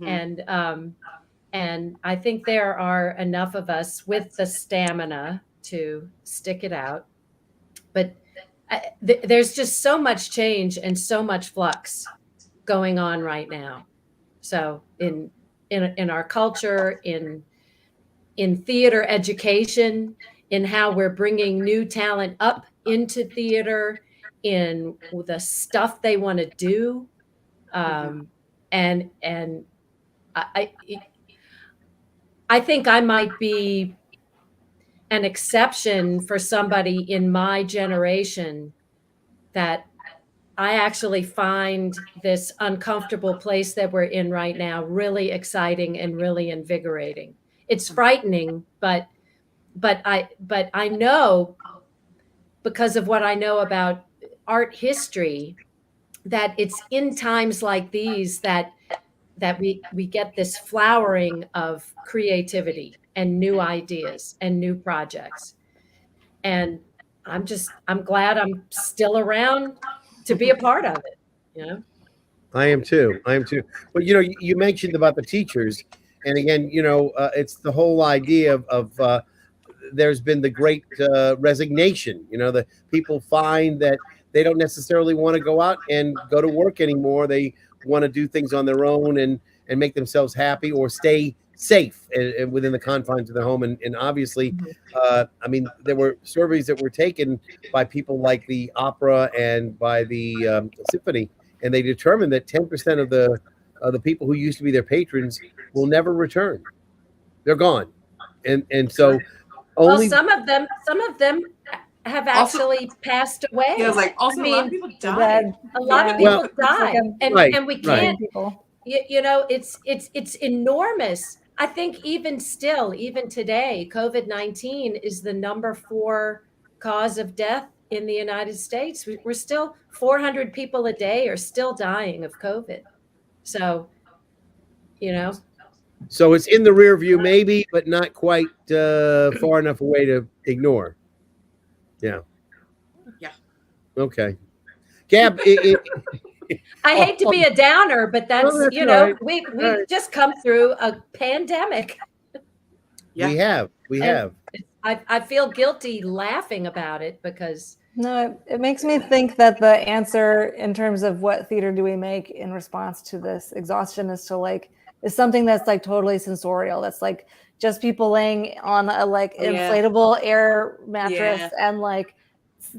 And I think there are enough of us with the stamina to stick it out. But there's just so much change and so much flux going on right now. So in our culture, in theater education, in how we're bringing new talent up into theater, in the stuff they want to do, and I think I might be an exception for somebody in my generation that I actually find this uncomfortable place that we're in right now really exciting and really invigorating. It's frightening, but I know, because of what I know about art history, that it's in times like these that we get this flowering of creativity and new ideas and new projects. And I'm glad I'm still around to be a part of it, I am too. But you mentioned about the teachers, and again, it's the whole idea of there's been the great resignation. The people find that they don't necessarily want to go out and go to work anymore. They want to do things on their own and make themselves happy or stay safe and within the confines of their home. And obviously, I mean, there were surveys that were taken by people like the opera and by the symphony, and they determined that 10% of the people who used to be their patrons will never return. They're gone, and so only some of them have actually passed away. Yeah, like also a lot of people died. A lot of people died, and we can't. People. It's enormous. I think even today, COVID-19 is the number 4 cause of death in the United States. We're still 400 people a day are still dying of COVID. So, you know, So it's in the rear view, maybe, but not quite far enough away to ignore. Yeah. Yeah. Okay. Gab, I hate to be a downer, but that's, Oh, that's you know, right. we've Right. just come through a pandemic. Yeah. we And have. I feel guilty laughing about it because No, it makes me think that the answer in terms of what theater do we make in response to this exhaustion is something that's like totally sensorial. That's like just people laying on a like inflatable air mattress and like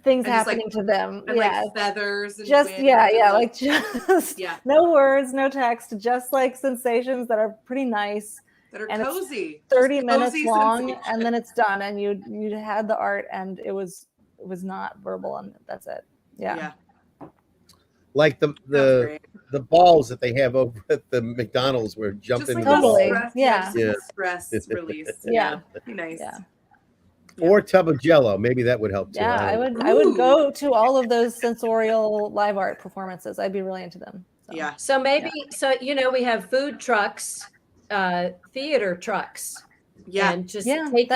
things And just, happening to them. And like feathers and just wind like just yeah. no words, no text, just like sensations that are pretty nice. That are and cozy. It's 30 just minutes cozy long sensation. and then it's done and you had the art and it was not verbal and that's it. Yeah. Like the balls that they have over at the McDonald's where jumping like the ball. Stress release. Yeah. Be nice. Yeah. Or a tub of Jello, maybe that would help too. Yeah, I would go to all of those sensorial live art performances. I'd be really into them. So. Yeah. So maybe you know, we have food trucks, theater trucks. Yeah. And just take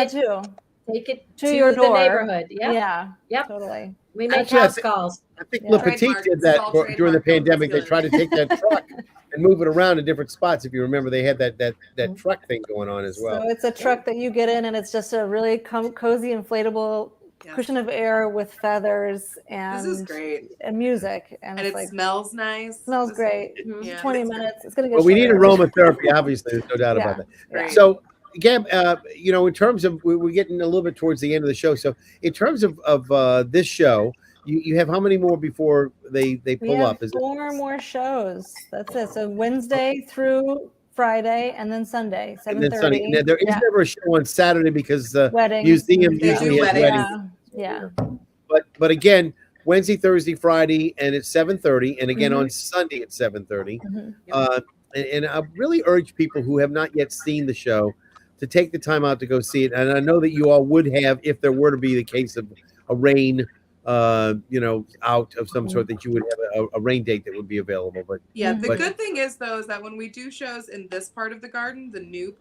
it to your door. The neighborhood. Yep. Yeah. Yep. Totally. We make house calls. I think Le Petit did that during the pandemic. They tried to take that truck and move it around in different spots. If you remember, they had that truck thing going on as well. So it's a truck that you get in, and it's just a really cozy inflatable cushion of air with feathers and this is great. And music, and it smells nice. Smells great. 20 minutes. It's gonna get. Well, we need aromatherapy, obviously. There's no doubt about that. Right. So, Gab, you know, in terms of we're getting a little bit towards the end of the show. So, in terms of this show, you have how many more before they pull up? Is 4 more shows. That's it. So Wednesday through Friday, and then Sunday, 7:30. Now, there is never a show on Saturday because the weddings. museum usually has weddings. Yeah. But again, Wednesday, Thursday, Friday, and it's 7:30, and again on Sunday at 7:30. And I really urge people who have not yet seen the show to take the time out to go see it. And I know that you all would have if there were to be the case of a rain, you know, out of some sort, that you would have a rain date that would be available. But the good thing is though is that when we do shows in this part of the garden, the new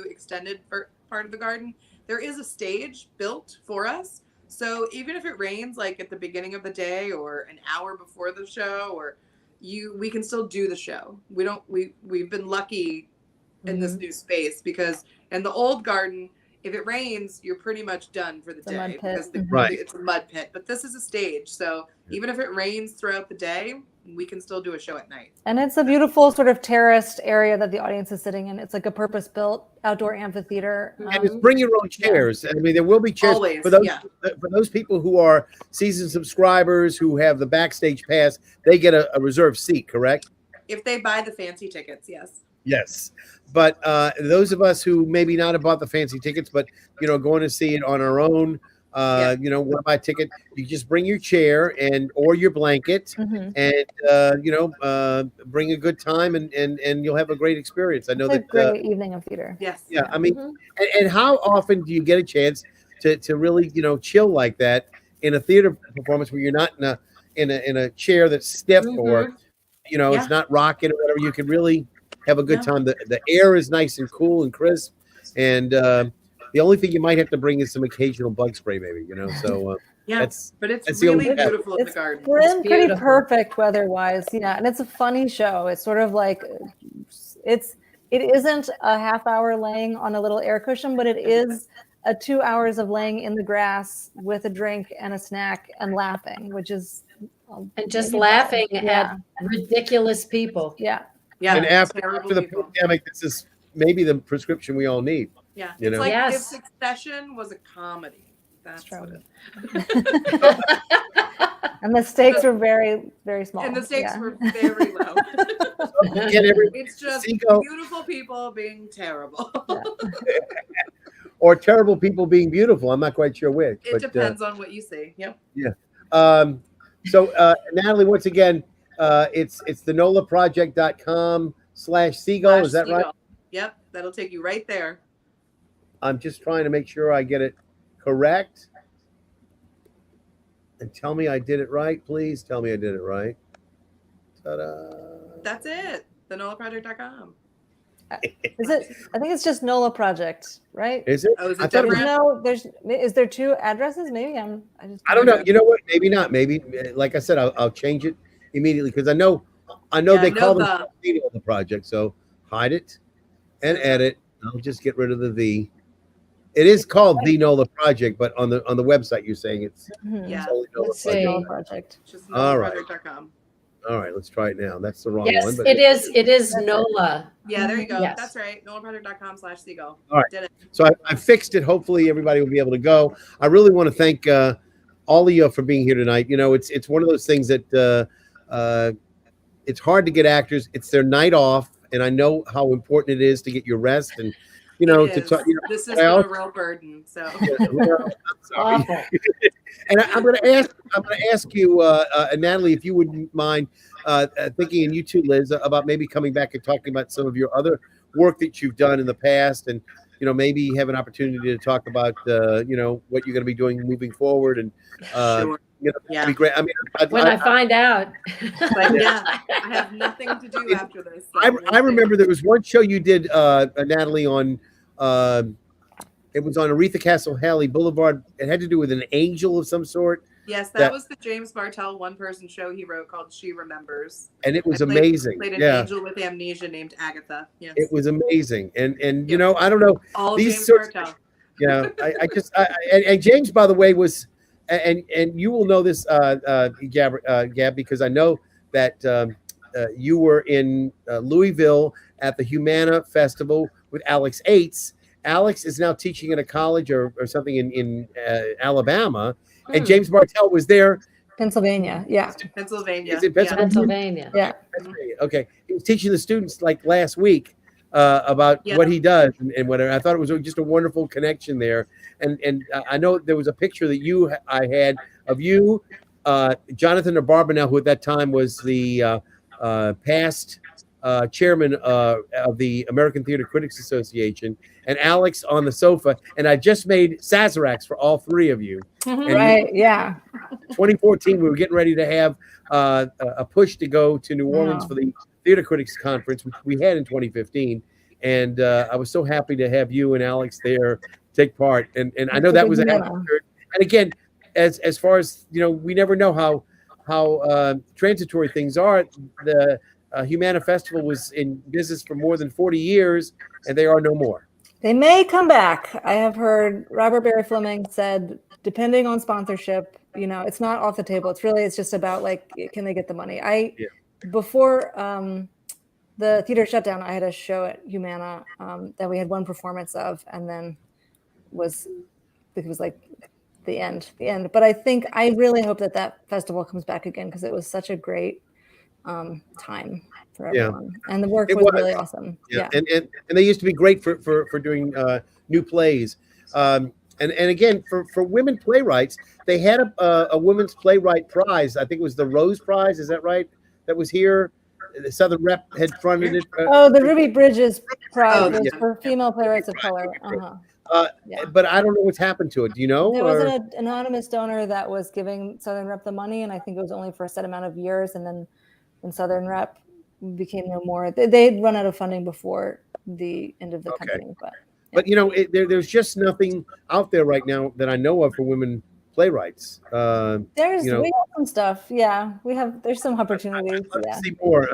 extended part of the garden, there is a stage built for us. So even if it rains like at the beginning of the day or an hour before the show, or we can still do the show. We've been lucky in this new space, because in the old garden, if it rains, you're pretty much done for the day because it's a mud pit. But this is a stage, so even if it rains throughout the day, we can still do a show at night. And it's a beautiful sort of terraced area that the audience is sitting in. It's like a purpose-built outdoor amphitheater. And it's bring your own chairs. I mean, there will be chairs always, for those people who are season subscribers who have the backstage pass. They get a reserved seat, correct? If they buy the fancy tickets, yes. Yes, but those of us who maybe not have bought the fancy tickets, but you know, going to see it on our own, you know, want to buy a ticket, you just bring your chair or your blanket, and you know, bring a good time, and you'll have a great experience. I know it's that a great evening of theater. Yes. Yeah, I mean, and how often do you get a chance to really, you know, chill like that in a theater performance where you're not in a chair that's stiff or, you know, it's not rocking or whatever. You can really have a good time. The air is nice and cool and crisp, and the only thing you might have to bring is some occasional bug spray, maybe, you know. So but it's really beautiful in the garden. We're in pretty perfect weather-wise, and it's a funny show. It's sort of like it isn't a half hour laying on a little air cushion, but it is a 2 hours of laying in the grass with a drink and a snack and laughing, which is and just laughing at ridiculous people. Yeah. And after the pandemic, this is maybe the prescription we all need. Yeah. You know? It's like if Succession was a comedy. That's true. And the stakes were very, very small. And the stakes were very low. It's just Seagull. beautiful people being terrible. Or terrible people being beautiful. I'm not quite sure which. It depends on what you see. Yep. Yeah. So Natalie, once again, it's the NOLAproject.com/Seagull. Is that right? Yep. That'll take you right there. I'm just trying to make sure I get it correct. And tell me I did it right, please. Tell me I did it right. Ta-da. That's it. thenolaproject.com. Is it? I think it's just NOLA Project, right? Is it? Oh, is it I thought it was, different? Is there two addresses? Maybe I don't know. You know what? Maybe not. Maybe, like I said, I'll change it immediately because I know they call them the project. So hide it and edit. I'll just get rid of the "the." It is called the NOLA Project, but on the website you're saying it's Yeah. totally NOLA Let's Project. see. NOLA Project. Just All right. nolaproject.com. All right, let's try it now. That's the wrong Yes, one. But it is. It is NOLA. Yeah, there you go. Yes. That's right. nolaproject.com/Seagull. All right. Did it. So I fixed it. Hopefully everybody will be able to go. I really want to thank all of you for being here tonight. You know, it's one of those things that it's hard to get actors. It's their night off, and I know how important it is to get your rest and to talk. This has been a real burden. So I'm sorry. Awful. And I'm going to ask you, Natalie, if you wouldn't mind thinking, and you too, Liz, about maybe coming back and talking about some of your other work that you've done in the past, and maybe have an opportunity to talk about what you're going to be doing moving forward, and sure. That'd be great. I mean, When I find out. But yeah, I have nothing to do after this. So I remember there was one show you did, Natalie, on. It was on Aretha Castle Haley Boulevard. It had to do with an angel of some sort. Yes, that was the James Bartell one-person show he wrote called She Remembers. And it was I amazing. Played an angel with amnesia named Agatha. Yes. It was amazing. And I don't know. All these James sorts, Bartell. and James, by the way, was, and you will know this, Gab, because I know that you were in Louisville at the Humana Festival with Alex Ates. Alex is now teaching at a college or something in Alabama, and James Bartell was there. Pennsylvania, yeah. Pennsylvania. Is it Pennsylvania? Yeah. Okay. He was teaching the students like last week about what he does and whatever. I thought it was just a wonderful connection there. And I know there was a picture that I had of you, Jonathan Barbanel, who at that time was the past chairman of the American Theater Critics Association, and Alex on the sofa. And I just made Sazeracs for all three of you. Right, yeah. 2014, we were getting ready to have a push to go to New Orleans for the Theater Critics Conference, which we had in 2015. And I was so happy to have you and Alex there take part. And I know that was an and again, as far as we never know how transitory things are. The Humana Festival was in business for more than 40 years, and they are no more. They may come back. I have heard Robert Barry Fleming said, depending on sponsorship, it's not off the table. It's just about can they get the money? Before the theater shutdown, I had a show at Humana that we had one performance of, and then it was like the end. But I really hope that festival comes back again, because it was such a great time for everyone, and the work was really awesome. And they used to be great for doing new plays, and again for women playwrights, they had a women's playwright prize. I think it was the Rose Prize. Is that right? That was here. The Southern Rep had fronted it. The Ruby Bridges Prize was for female playwrights of color. But I don't know what's happened to it. Do you know? There was an anonymous donor that was giving Southern Rep the money, and I think it was only for a set amount of years, and then when Southern Rep became no more, they'd run out of funding before the end of the company. But there's just nothing out there right now that I know of for women playwrights. We have some stuff. Yeah, there's some opportunities. I'd like to see more.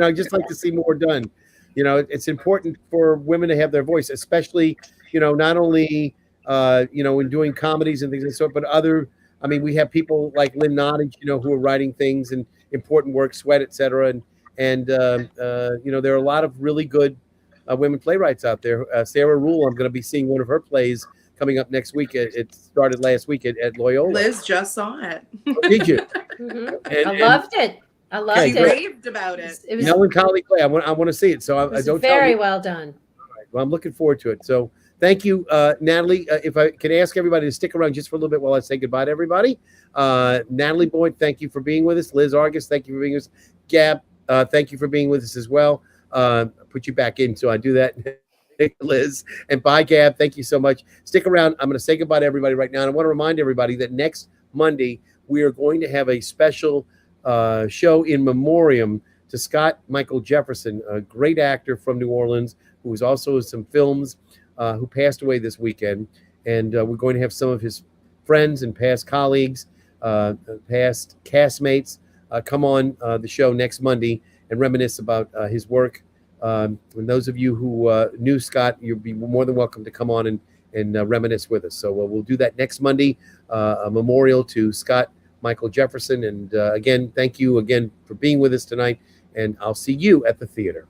I'd just like to see more done. It's important for women to have their voice, especially not only in doing comedies and things of the sort, but other. I mean, we have people like Lynn Nottage, who are writing things and important work, Sweat, etc. And there are a lot of really good women playwrights out there. Sarah Rule, I'm going to be seeing one of her plays coming up next week. It started last week at Loyola. Liz just saw it. Oh, did you? I loved it. She raved about it. It was melancholy play. I want to see it. So I don't. Very well done. All right. Well, I'm looking forward to it. So thank you, Natalie. If I can ask everybody to stick around just for a little bit while I say goodbye to everybody. Natalie Boyd, thank you for being with us. Liz Argus, thank you for being with us. Gab, thank you for being with us as well. Put you back in, so I do that. Liz, and bye, Gab. Thank you so much. Stick around. I'm going to say goodbye to everybody right now. And I want to remind everybody that next Monday we are going to have a special show in memoriam to Scott Michael Jefferson, a great actor from New Orleans who was also in some films, who passed away this weekend. And we're going to have some of his friends and past colleagues, past castmates, come on the show next Monday and reminisce about his work. And those of you who knew Scott, you'll be more than welcome to come on and reminisce with us. So we'll do that next Monday, a memorial to Scott Michael Jefferson. And again, thank you again for being with us tonight. And I'll see you at the theater.